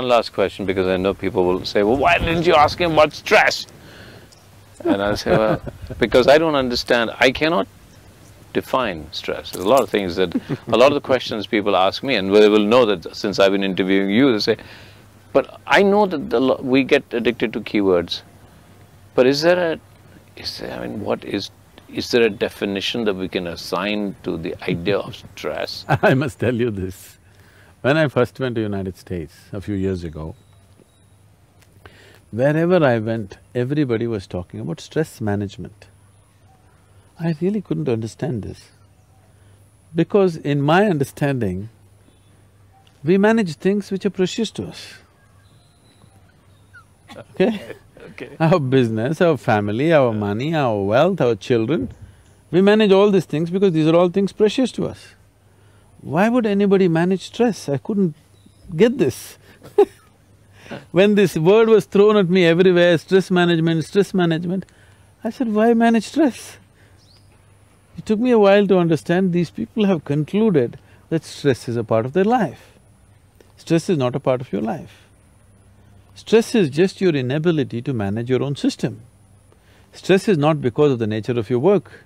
one last question, because I know people will say, well, why didn't you ask him about stress? And I'll say, well, because I don't understand, I cannot define stress. There's a lot of things that, a lot of the questions people ask me, and they will know that since I've been interviewing you, they say, but I know that we get addicted to keywords, but is there, I mean, is there a definition that we can assign to the idea of stress? I must tell you this. When I first went to United States a few years ago, wherever I went, everybody was talking about stress management. I really couldn't understand this, because in my understanding, we manage things which are precious to us. Okay? Okay. Our business, our family, our money, our wealth, our children, we manage all these things because these are all things precious to us. Why would anybody manage stress? I couldn't get this. When this word was thrown at me everywhere, stress management, I said, why manage stress? It took me a while to understand these people have concluded that stress is a part of their life. Stress is not a part of your life. Stress is just your inability to manage your own system. Stress is not because of the nature of your work.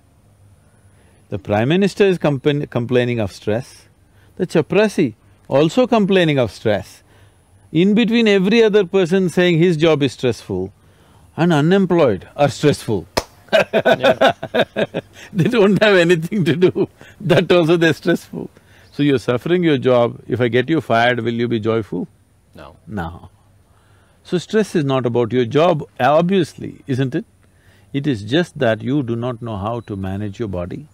The Prime Minister is complaining of stress, the chaprasi also complaining of stress. In between, every other person saying his job is stressful and unemployed are stressful. They don't have anything to do, that also they're stressful. So you're suffering your job, if I get you fired, will you be joyful? No. No. So stress is not about your job, obviously, isn't it? It is just that you do not know how to manage your body,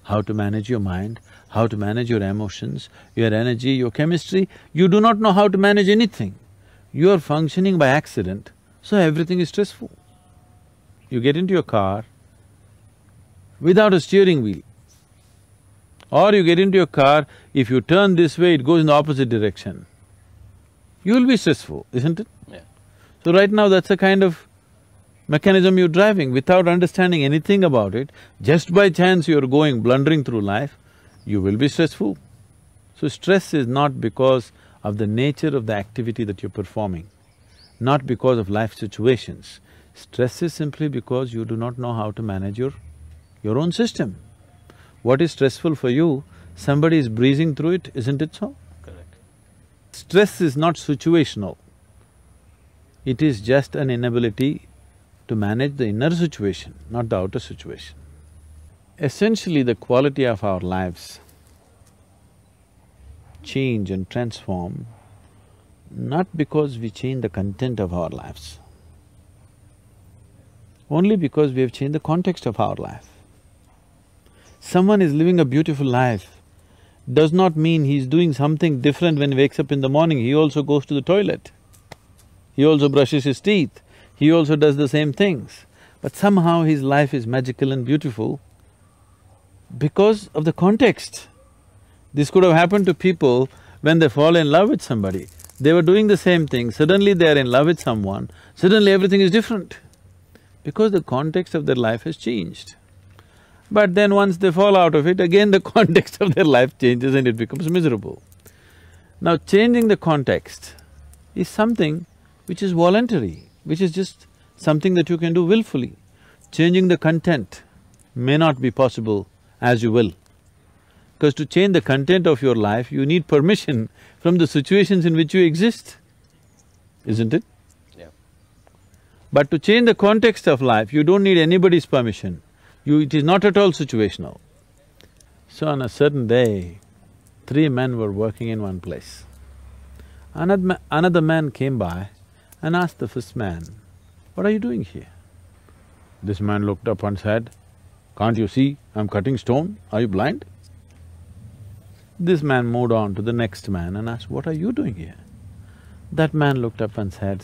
how to manage your mind, how to manage your emotions, your energy, your chemistry. You do not know how to manage anything. You are functioning by accident, so everything is stressful. You get into your car without a steering wheel, or you get into your car, if you turn this way, it goes in the opposite direction. You will be stressful, isn't it? Yeah. So right now, that's a kind of mechanism you're driving without understanding anything about it. Just by chance you're blundering through life, you will be stressful. So stress is not because of the nature of the activity that you're performing, not because of life situations. Stress is simply because you do not know how to manage your own system. What is stressful for you, somebody is breezing through it, isn't it so? Correct. Stress is not situational. It is just an inability to manage the inner situation, not the outer situation. Essentially, the quality of our lives change and transform not because we change the content of our lives, only because we have changed the context of our life. Someone is living a beautiful life does not mean he's doing something different when he wakes up in the morning. He also goes to the toilet, he also brushes his teeth, he also does the same things. But somehow his life is magical and beautiful because of the context. This could have happened to people when they fall in love with somebody. They were doing the same thing, suddenly they're in love with someone, suddenly everything is different because the context of their life has changed. But then once they fall out of it, again the context of their life changes and it becomes miserable. Now, changing the context is something which is voluntary, which is just something that you can do willfully. Changing the content may not be possible as you will, because to change the content of your life, you need permission from the situations in which you exist, isn't it? Yeah. But to change the context of life, you don't need anybody's permission. It is not at all situational. So on a certain day, 3 men were working in one place. Another man came by and asked the first man, "What are you doing here?" This man looked up and said, "Can't you see I'm cutting stone? Are you blind?" This man moved on to the next man and asked, "What are you doing here?" That man looked up and said,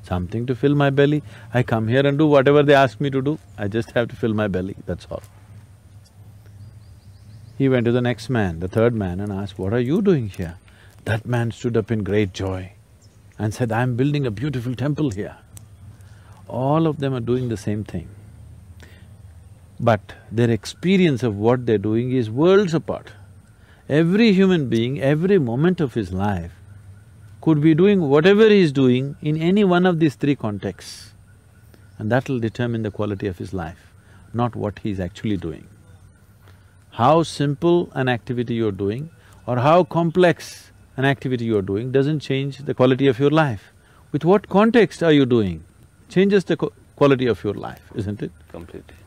Something to fill my belly. I come here and do whatever they ask me to do, I just have to fill my belly, that's all." He went to the next man, the third man, and asked, "What are you doing here?" That man stood up in great joy and said, "I'm building a beautiful temple here." All of them are doing the same thing, but their experience of what they're doing is worlds apart. Every human being, every moment of his life could be doing whatever he is doing in any one of these three contexts, and that will determine the quality of his life, not what he is actually doing. How simple an activity you're doing or how complex an activity you're doing doesn't change the quality of your life. With what context are you doing changes the quality of your life, isn't it? Completely.